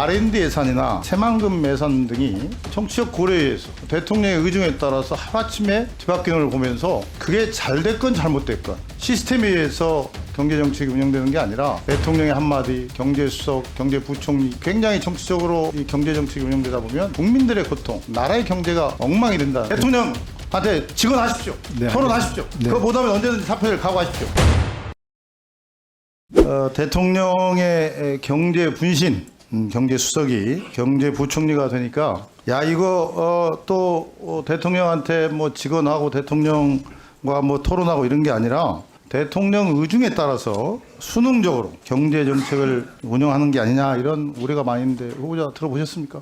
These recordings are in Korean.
R&D 예산이나 새만금 예산 등이 정치적 고려에 의해서 대통령의 의중에 따라서 하루아침에 뒤바뀌는 걸 보면서 그게 잘 됐건 잘못됐건 시스템에 의해서 경제정책이 운영되는 게 아니라 대통령의 한마디, 경제수석, 경제부총리 굉장히 정치적으로 이 경제정책이 운영되다 보면 국민들의 고통, 나라의 경제가 엉망이 된다. 대통령한테 직언하십시오. 네, 토론하십시오. 네. 그거 못하면 언제든지 사표를 각오하십시오. 대통령의 경제 분신, 경제수석이 경제부총리가 되니까 야 이거 또 대통령한테 뭐 직언하고 대통령과 뭐 토론하고 이런 게 아니라 대통령 의중에 따라서 수능적으로 경제 정책을 운영하는 게 아니냐 이런 우려가 많이 있는데 후보자 들어보셨습니까?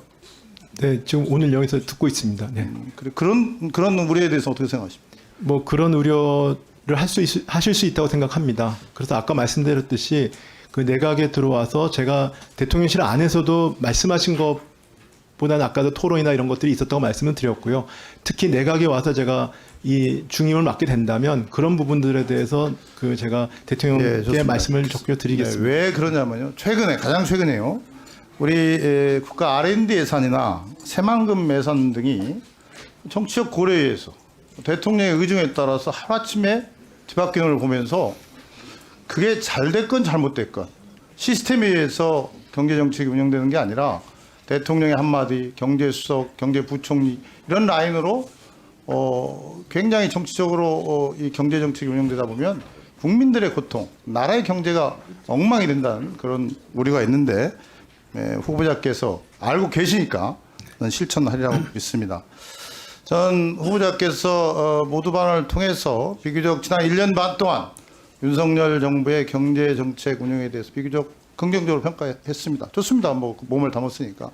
네, 지금 오늘 여기서 듣고 있습니다. 네. 그런 우려에 대해서 어떻게 생각하십니까? 뭐 그런 우려를 하실 수 있다고 생각합니다. 그래서 아까 말씀드렸듯이 그 내각에 들어와서 제가 대통령실 안에서도 말씀하신 것보다는 아까도 토론이나 이런 것들이 있었다고 말씀을 드렸고요. 특히 내각에 와서 제가 이 중임을 맡게 된다면 그런 부분들에 대해서 그 제가 대통령께 네, 말씀을 적극 드리겠습니다. 네, 왜 그러냐면요. 가장 최근에요. 우리 국가 R&D 예산이나 새만금 예산 등이 정치적 고려에 의해서 대통령의 의중에 따라서 하루아침에 뒤바뀌는 걸 보면서 그게 잘 됐건 잘못됐건 시스템에 의해서 경제정책이 운영되는 게 아니라 대통령의 한마디, 경제수석, 경제부총리 이런 라인으로 굉장히 정치적으로 이 경제정책이 운영되다 보면 국민들의 고통, 나라의 경제가 엉망이 된다는 그런 우려가 있는데 후보자께서 알고 계시니까 실천하리라고 믿습니다. 전 후보자께서 모두 발언을 통해서 비교적 지난 1년 반 동안 윤석열 정부의 경제정책 운영에 대해서 비교적 긍정적으로 평가했습니다. 좋습니다. 뭐 몸을 담았으니까.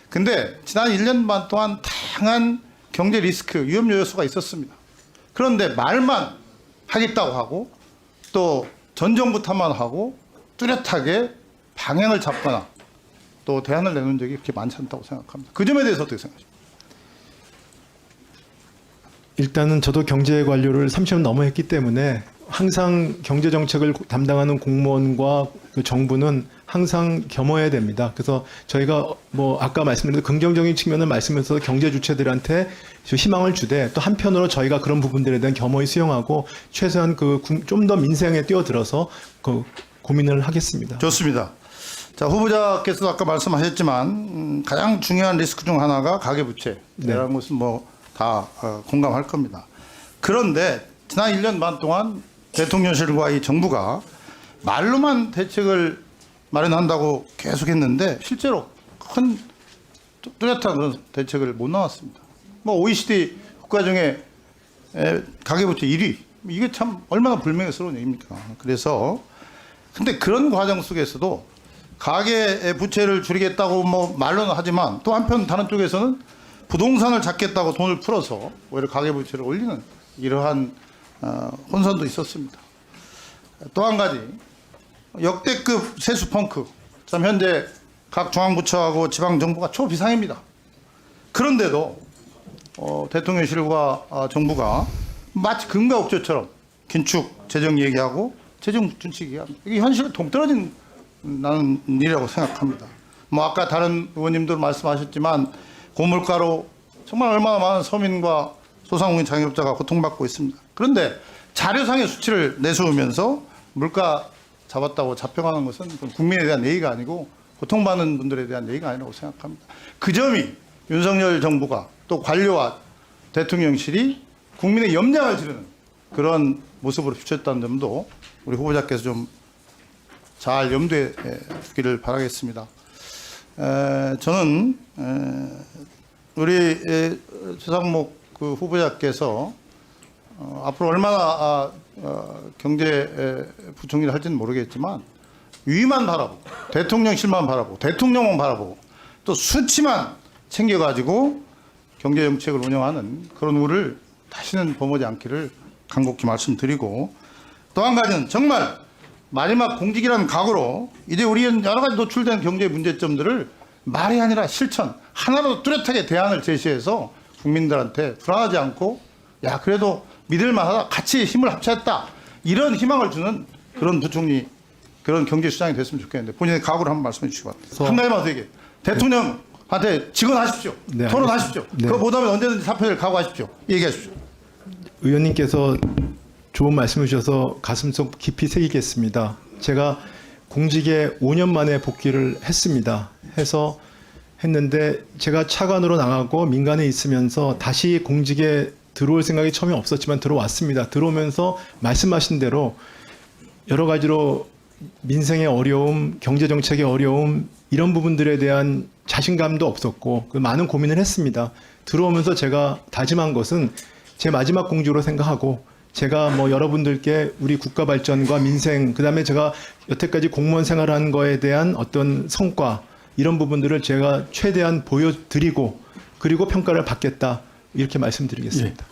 근데 지난 1년 반 동안 다양한 경제 리스크, 위험 요소가 있었습니다. 그런데 말만 하겠다고 하고 또 전 정부 탓만하고 뚜렷하게 방향을 잡거나 또 대안을 내놓은 적이 그렇게 많지 않다고 생각합니다. 그 점에 대해서 어떻게 생각하십니까? 일단은 저도 경제 관료를 30년 넘어 했기 때문에 항상 경제 정책을 담당하는 공무원과 그 정부는 항상 겸허해야 됩니다. 그래서 저희가 뭐 아까 말씀드린 긍정적인 측면을 말씀해서 경제 주체들한테 희망을 주되 또 한편으로 저희가 그런 부분들에 대한 겸허히 수용하고 최소한 그 좀 더 민생에 뛰어들어서 그 고민을 하겠습니다. 좋습니다. 자, 후보자께서도 아까 말씀하셨지만 가장 중요한 리스크 중 하나가 가계부채라는 네. 것은 뭐 다 공감할 겁니다. 그런데 지난 1년 반 동안 대통령실과 이 정부가 말로만 대책을 마련한다고 계속했는데 실제로 큰 뚜렷한 그런 대책을 못 나왔습니다. 뭐 OECD 국가 중에 가계부채 1위 이게 참 얼마나 불명예스러운 얘기입니까? 그래서 근데 그런 과정 속에서도 가계 부채를 줄이겠다고 뭐 말로는 하지만 또 한편 다른 쪽에서는 부동산을 잡겠다고 돈을 풀어서 오히려 가계 부채를 올리는 이러한 혼선도 있었습니다. 또 한 가지 역대급 세수 펑크. 참 현재 각 중앙부처하고 지방정부가 초비상입니다. 그런데도 대통령실과 정부가 마치 금가옥조처럼 긴축 재정 얘기하고 재정 준칙 얘기합니다. 이게 현실에 동떨어진 나는 일이라고 생각합니다. 뭐 아까 다른 의원님들 말씀하셨지만 고물가로 정말 얼마나 많은 서민과 소상공인 자영업자가 고통받고 있습니다. 그런데 자료상의 수치를 내세우면서 물가 잡았다고 잡혀가는 것은 국민에 대한 예의가 아니고 고통받는 분들에 대한 예의가 아니라고 생각합니다. 그 점이 윤석열 정부가 또 관료와 대통령실이 국민의 염려를 지르는 그런 모습으로 비쳤다는 점도 우리 후보자께서 좀 잘 염두에 두기를 바라겠습니다. 저는 우리 최상목 그 후보자께서 앞으로 얼마나 경제부총리를 할지는 모르겠지만 위만 바라보고 대통령실만 바라보고 대통령만 바라보고 또 수치만 챙겨가지고 경제정책을 운영하는 그런 우를 다시는 범하지 않기를 간곡히 말씀드리고 또 한 가지는 정말 마지막 공직이라는 각오로 이제 우리는 여러 가지 노출된 경제 문제점들을 말이 아니라 실천 하나로 뚜렷하게 대안을 제시해서 국민들한테 불안하지 않고 야 그래도 믿을만하다 같이 힘을 합쳤다 이런 희망을 주는 그런 부총리 그런 경제수장이 됐으면 좋겠는데 본인의 각오를 한번 말씀해 주시기 바랍니다. 한 가지만 더 얘기해. 대통령한테 직언하십시오. 네, 토론하십시오. 알겠습니다. 네. 그거 못하면 언제든지 사표를 각오하십시오. 얘기하십시오. 의원님께서 좋은 말씀을 주셔서 가슴속 깊이 새기겠습니다. 제가 공직에 5년 만에 복귀를 했습니다. 했는데 제가 차관으로 나가고 민간에 있으면서 다시 공직에 들어올 생각이 처음에 없었지만 들어왔습니다. 들어오면서 말씀하신 대로 여러 가지로 민생의 어려움, 경제정책의 어려움 이런 부분들에 대한 자신감도 없었고 많은 고민을 했습니다. 들어오면서 제가 다짐한 것은 제 마지막 공직으로 생각하고 제가 여러분들께 우리 국가 발전과 민생 그다음에 제가 여태까지 공무원 생활한 거에 대한 어떤 성과 이런 부분들을 제가 최대한 보여드리고 그리고 평가를 받겠다 이렇게 말씀드리겠습니다.